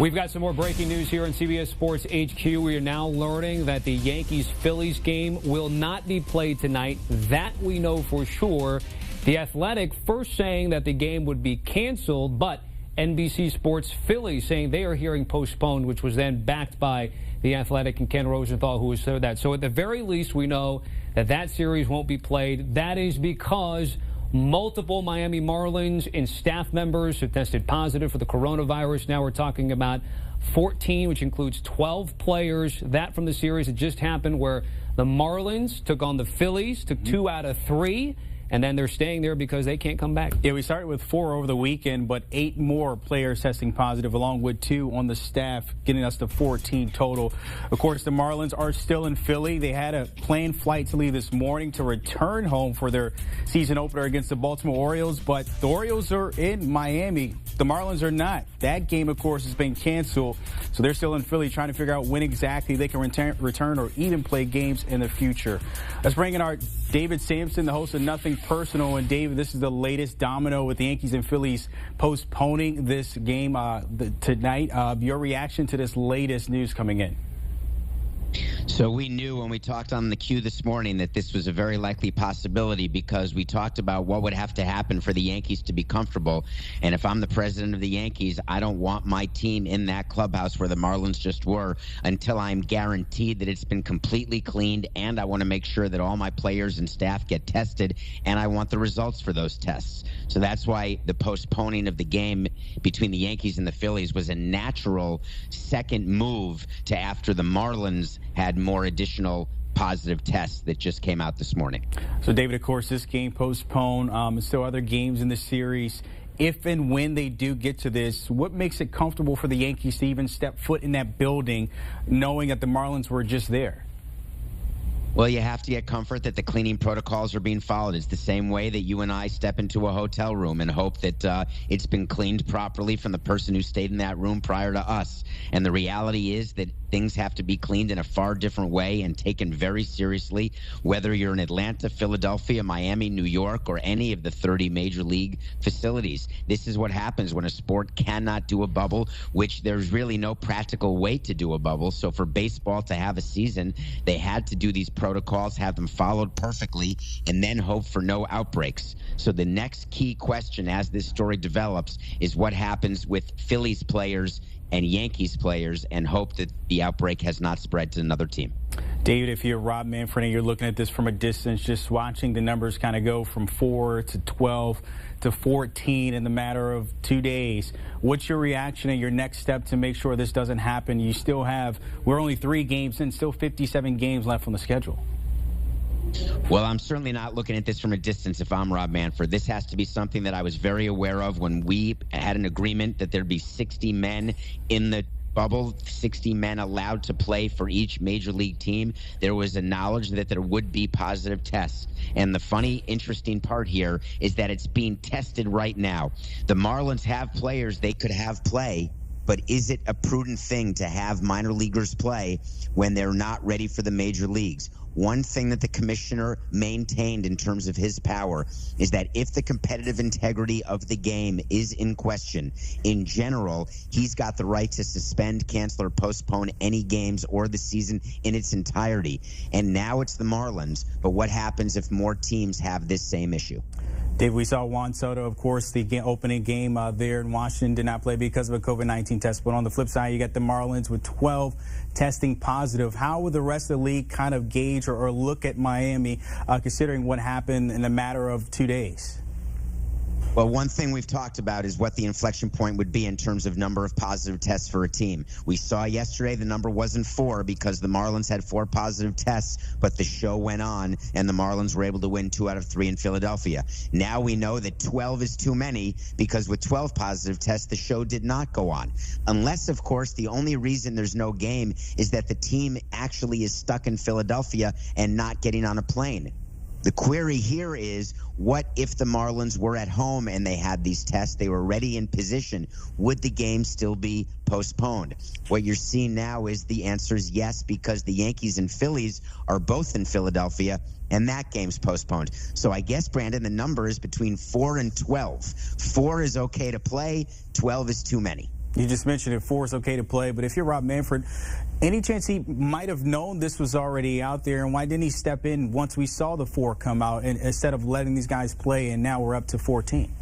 We've got some more breaking news here on CBS Sports HQ. We are now learning that the Yankees-Phillies game will not be played tonight. That we know for sure. The Athletic first saying that the game would be canceled, but NBC Sports Phillies saying they are hearing postponed, which was then backed by the Athletic and Ken Rosenthal, who has said that. So at the very least, we know that that series won't be played. That is because multiple Miami Marlins and staff members have tested positive for the coronavirus. Now we're talking about 14, which includes 12 players. That from the series that just happened where the Marlins took on the Phillies, took 2 out of 3. And then they're staying there because they can't come back. Yeah, we started with 4 over the weekend, but 8 more players testing positive, along with 2 on the staff, getting us to 14 total. Of course, the Marlins are still in Philly. They had a planned flight to leave this morning to return home for their season opener against the Baltimore Orioles, but the Orioles are in Miami. The Marlins are not. That game, of course, has been canceled, so they're still in Philly trying to figure out when exactly they can return or even play games in the future. Let's bring in our David Sampson, the host of Nothing Personal. And David, this is the latest domino with the Yankees and Phillies postponing this game tonight. Your reaction to this latest news coming in? So we knew when we talked on the queue this morning that this was a very likely possibility because we talked about what would have to happen for the Yankees to be comfortable. And if I'm the president of the Yankees, I don't want my team in that clubhouse where the Marlins just were until I'm guaranteed that it's been completely cleaned, and I want to make sure that all my players and staff get tested, and I want the results for those tests. So that's why the postponing of the game between the Yankees and the Phillies was a natural second move to after the Marlins had more additional positive tests that just came out this morning. So, David, of course, this game postponed. Still other games in the series. If and when they do get to this, what makes it comfortable for the Yankees to even step foot in that building, knowing that the Marlins were just there? Well, you have to get comfort that the cleaning protocols are being followed. It's the same way that you and I step into a hotel room and hope that it's been cleaned properly from the person who stayed in that room prior to us. And the reality is that things have to be cleaned in a far different way and taken very seriously, whether you're in Atlanta, Philadelphia, Miami, New York, or any of the 30 major league facilities. This is what happens when a sport cannot do a bubble, which there's really no practical way to do a bubble. So for baseball to have a season, they had to do these protocols, have them followed perfectly, and then hope for no outbreaks. So the next key question as this story develops is what happens with Phillies players and Yankees players, and hope that the outbreak has not spread to another team. David, if you're Rob Manfred and you're looking at this from a distance, just watching the numbers kind of go from 4 to 12 to 14 in the matter of 2 days, what's your reaction and your next step to make sure this doesn't happen? You still have, we're only 3 games in, still 57 games left on the schedule. Well, I'm certainly not looking at this from a distance if I'm Rob Manfred. This has to be something that I was very aware of when we had an agreement that there'd be 60 men in the bubble, 60 men allowed to play for each major league team. There was a knowledge that there would be positive tests. And the funny, interesting part here is that it's being tested right now. The Marlins have players they could have play, but is it a prudent thing to have minor leaguers play when they're not ready for the major leagues? One thing that the commissioner maintained in terms of his power is that if the competitive integrity of the game is in question, in general, he's got the right to suspend, cancel, or postpone any games or the season in its entirety. And now it's the Marlins, but what happens if more teams have this same issue? Dave, we saw Juan Soto, of course, the opening game there in Washington did not play because of a COVID-19 test. But on the flip side, you got the Marlins with 12 testing positive. How would the rest of the league kind of gauge or look at Miami, considering what happened in a matter of 2 days? Well, one thing we've talked about is what the inflection point would be in terms of number of positive tests for a team. We saw yesterday the number wasn't 4 because the Marlins had 4 positive tests, but the show went on and the Marlins were able to win 2 out of 3 in Philadelphia. Now we know that 12 is too many because with 12 positive tests, the show did not go on. Unless, of course, the only reason there's no game is that the team actually is stuck in Philadelphia and not getting on a plane. The query here is, what if the Marlins were at home and they had these tests, they were ready in position, would the game still be postponed? What you're seeing now is the answer is yes, because the Yankees and Phillies are both in Philadelphia, and that game's postponed. So I guess, Brandon, the number is between 4 and 12. 4 is okay to play, 12 is too many. You just mentioned it, 4 is okay to play, but if you're Rob Manfred, any chance he might have known this was already out there, and why didn't he step in once we saw the 4 come out and instead of letting these guys play, and now we're up to 14?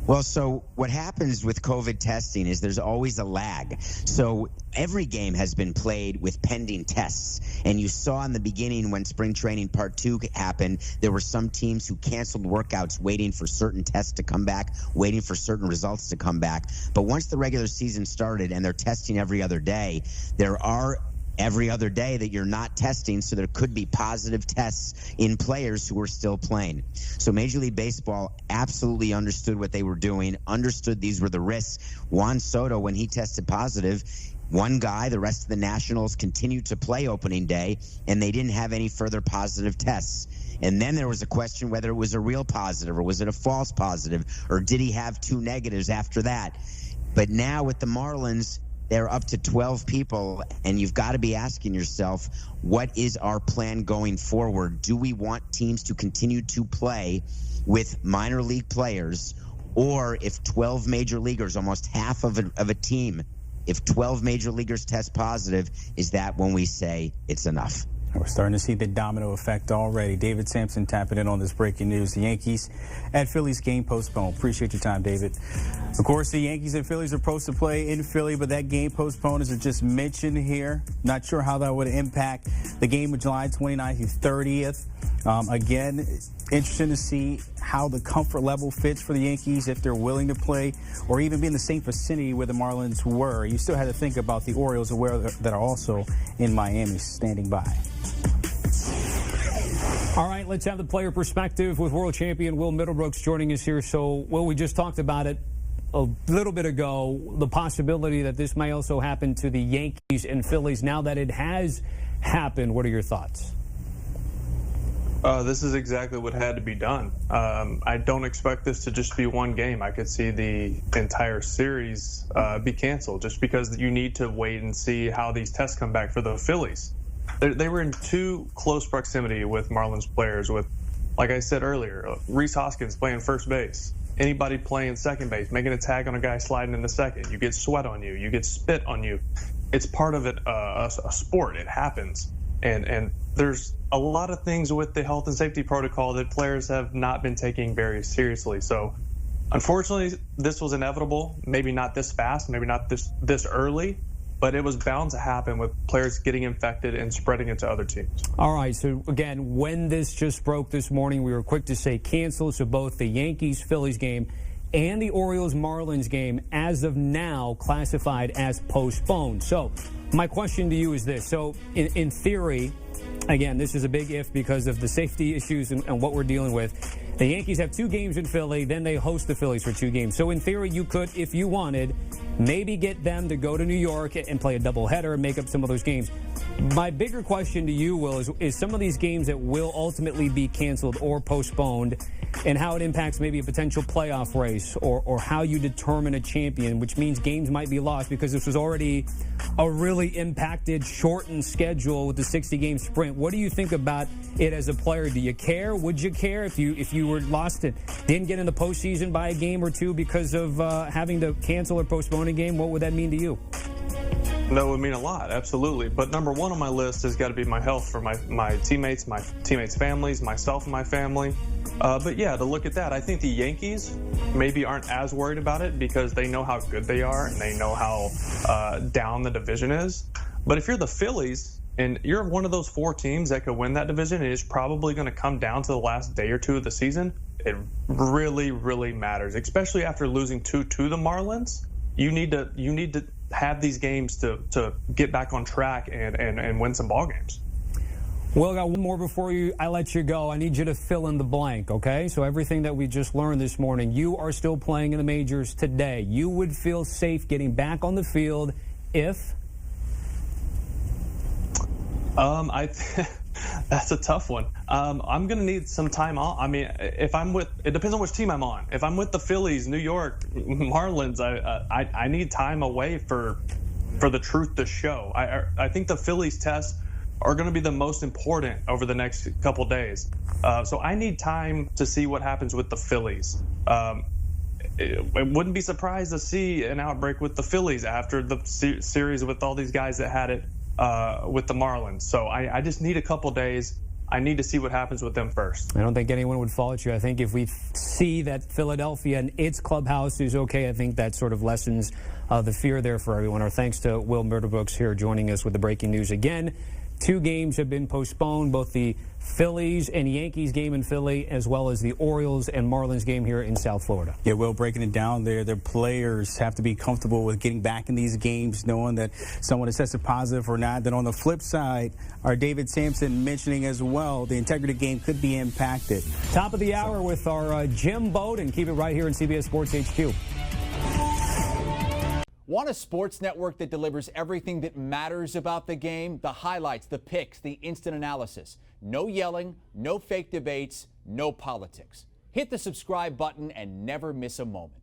Well, so what happens with COVID testing is there's always a lag. So every game has been played with pending tests. And you saw in the beginning when spring training part 2 happened, there were some teams who canceled workouts waiting for certain tests to come back, waiting for certain results to come back. But once the regular season started and they're testing every other day, there are every other day that you're not testing, so there could be positive tests in players who are still playing. So Major League Baseball absolutely understood what they were doing, understood these were the risks. Juan Soto, when he tested positive, one guy, the rest of the Nationals continued to play opening day, and they didn't have any further positive tests. And then there was a question whether it was a real positive or was it a false positive, or did he have 2 negatives after that? But now with the Marlins, they're up to 12 people, and you've got to be asking yourself, what is our plan going forward? Do we want teams to continue to play with minor league players, or if 12 major leaguers, almost half of a team, if 12 major leaguers test positive, is that when we say it's enough? We're starting to see the domino effect already. David Sampson tapping in on this breaking news. The Yankees at Phillies game postponed. Appreciate your time, David. Of course, the Yankees and Phillies are supposed to play in Philly, but that game postponed, as I just mentioned here. Not sure how that would impact the game of July 29th through 30th. Again, interesting to see how the comfort level fits for the Yankees, if they're willing to play or even be in the same vicinity where the Marlins were. You still had to think about the Orioles that are also in Miami standing by. All right, let's have the player perspective with world champion Will Middlebrooks joining us here. So, Will, we just talked about it a little bit ago, the possibility that this may also happen to the Yankees and Phillies. Now that it has happened, what are your thoughts? This is exactly what had to be done. I don't expect this to just be one game. I could see the entire series be canceled just because you need to wait and see how these tests come back for the Phillies. They were in too close proximity with Marlins players with, like I said earlier, Rhys Hoskins playing first base, anybody playing second base, making a tag on a guy sliding into second. You get sweat on you. You get spit on you. It's part of it, a sport. It happens. And there's a lot of things with the health and safety protocol that players have not been taking very seriously. So, unfortunately, this was inevitable. Maybe not this fast, maybe not this early, but it was bound to happen with players getting infected and spreading it to other teams. All right, so again, when this just broke this morning, we were quick to say cancel. So both the Yankees-Phillies game and the Orioles-Marlins game, as of now, classified as postponed. So my question to you is this. So in theory, again, this is a big if because of the safety issues and what we're dealing with. The Yankees have 2 games in Philly, then they host the Phillies for 2 games. So in theory, you could, if you wanted, maybe get them to go to New York and play a doubleheader and make up some of those games. My bigger question to you, Will, is some of these games that will ultimately be canceled or postponed, and how it impacts maybe a potential playoff race or how you determine a champion, which means games might be lost because this was already a really impacted, shortened schedule with the 60-game sprint. What do you think about it as a player? Do you care? Would you care if you were lost and didn't get in the postseason by a game or 2 because of having to cancel or postpone a game? What would that mean to you? That would mean a lot, absolutely. But number one on my list has got to be my health for my teammates' families, myself and my family. But yeah, to look at that, I think the Yankees maybe aren't as worried about it because they know how good they are and they know how down the division is. But if you're the Phillies and you're one of those 4 teams that could win that division, and it's probably going to come down to the last day or 2 of the season, it really, really matters, especially after losing 2 to the Marlins. You need to have these games to get back on track and win some ball games. Well, I got one more before I let you go. I need you to fill in the blank, okay? So everything that we just learned this morning, you are still playing in the majors today. You would feel safe getting back on the field if? That's a tough one. I'm going to need some time off. I mean, it depends on which team I'm on. If I'm with the Phillies, New York, Marlins, I need time away for the truth to show. I think the Phillies tests are going to be the most important over the next couple days. So I need time to see what happens with the Phillies. it wouldn't be surprised to see an outbreak with the Phillies after the series with all these guys that had it with the Marlins. So I just need a couple days. I need to see what happens with them first. I don't think anyone would fault you. I think if we see that Philadelphia and its clubhouse is okay, I think that sort of lessens the fear there for everyone. Our thanks to Will Middlebrooks here joining us with the breaking news again. 2 games have been postponed, both the Phillies and Yankees game in Philly, as well as the Orioles and Marlins game here in South Florida. Yeah, Will, breaking it down there, their players have to be comfortable with getting back in these games, knowing that someone is tested positive or not. Then on the flip side, our David Sampson mentioning as well, the integrity game could be impacted. Top of the hour with our Jim Bowden. Keep it right here in CBS Sports HQ. Want a sports network that delivers everything that matters about the game? The highlights, the picks, the instant analysis. No yelling, no fake debates, no politics. Hit the subscribe button and never miss a moment.